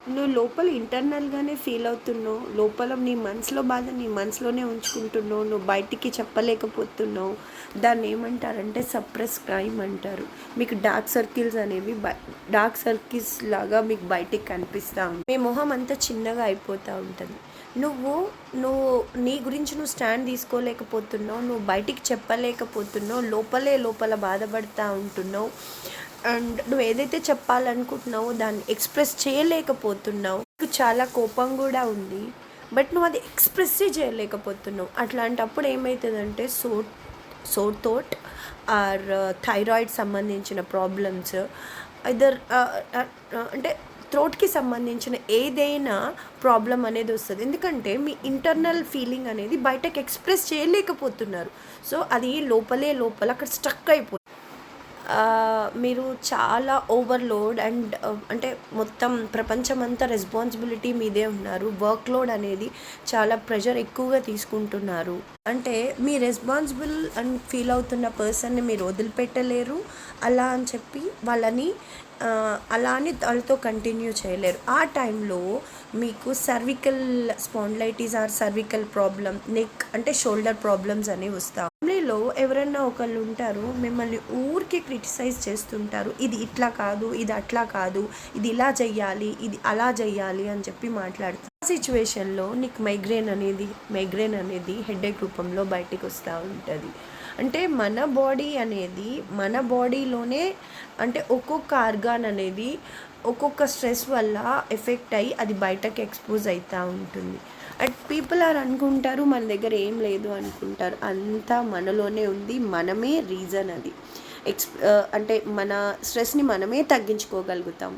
నువ్వు లోపల ఇంటర్నల్‌గానే ఫీల్ అవుతున్నావు. లోపల నీ మనసులో బాధ నీ మనసులోనే ఉంచుకుంటున్నావు. నువ్వు బయటికి చెప్పలేకపోతున్నావు. దాన్నేమంటారంటే సప్రెస్ క్రైమ్ అంటారు. మీకు డార్క్ సర్కిల్స్ అనేవి డార్క్ సర్కిల్స్ లాగా మీకు బయటికి కనిపిస్తా ఉంటాయి. మీ మొహం అంతా చిన్నగా అయిపోతూ ఉంటుంది. నువ్వు నువ్వు నీ గురించి నువ్వు స్టాండ్ తీసుకోలేకపోతున్నావు. నువ్వు బయటికి చెప్పలేకపోతున్నావు. లోపల బాధపడతా ఉంటున్నావు. అండ్ నువ్వు ఏదైతే చెప్పాలనుకుంటున్నావో దాన్ని ఎక్స్ప్రెస్ చేయలేకపోతున్నావు. నీకు చాలా కోపం కూడా ఉంది, బట్ నువ్వు అది ఎక్స్ప్రెస్సే చేయలేకపోతున్నావు. అట్లాంటప్పుడు ఏమవుతుందంటే సోర్ థోట్ ఆర్ థైరాయిడ్ సంబంధించిన ప్రాబ్లమ్స్ ఇదర్ అంటే థ్రోట్కి సంబంధించిన ఏదైనా ప్రాబ్లం అనేది వస్తుంది. ఎందుకంటే మీ ఇంటర్నల్ ఫీలింగ్ అనేది బయటకు ఎక్స్ప్రెస్ చేయలేకపోతున్నారు. సో అది లోపల అక్కడ స్టక్ అయిపోతుంది. మీరు చాలా ఓవర్‌లోడ్ అండ్ అంటే మొత్తం ప్రపంచమంతా రెస్పాన్సిబిలిటీ మీదే ఉన్నారు. వర్క్ లోడ్ అనేది చాలా ప్రెషర్ ఎక్కువగా తీసుకుంటున్నారు. అంటే మీ రెస్పాన్సిబుల్ అని ఫీల్ అవుతున్న పర్సన్‌ని మీరు వదిలిపెట్టలేరు. అలా అని చెప్పి వాళ్ళని అలా అని వాళ్ళతో కంటిన్యూ చేయలేరు. ఆ టైంలో మీకు cervical spondylitis or cervical problem, neck అంటే షోల్డర్ ప్రాబ్లమ్స్ అనేవి వస్తాయి. ఫ్యామిలీలో ఎవరైనా ఒకళ్ళు ఉంటారు, మిమ్మల్ని ఊరికే క్రిటిసైజ్ చేస్తుంటారు. ఇది ఇట్లా కాదు, ఇది అట్లా కాదు, ఇది ఇలా చెయ్యాలి, ఇది అలా చెయ్యాలి అని చెప్పి మాట్లాడతారు. ఆ సిచ్యువేషన్లో నీకు మైగ్రేన్ అనేది హెడేక్ రూపంలో బయటికి వస్తూ ఉంటుంది. అంటే మన బాడీలోనే అంటే ఒక్కొక్క ఆర్గాన్ అనేది ఒక్కొక్క స్ట్రెస్ వల్ల ఎఫెక్ట్ అయ్యి అది బయటకు ఎక్స్పోజ్ అవుతూ ఉంటుంది. అండ్ పీపుల్ అనుకుంటారు మన దగ్గర ఏం లేదు అనుకుంటారు. అంతా మనలోనే ఉంది. మనమే రీజన్ అది. అంటే మన స్ట్రెస్ని మనమే తగ్గించుకోగలుగుతాం.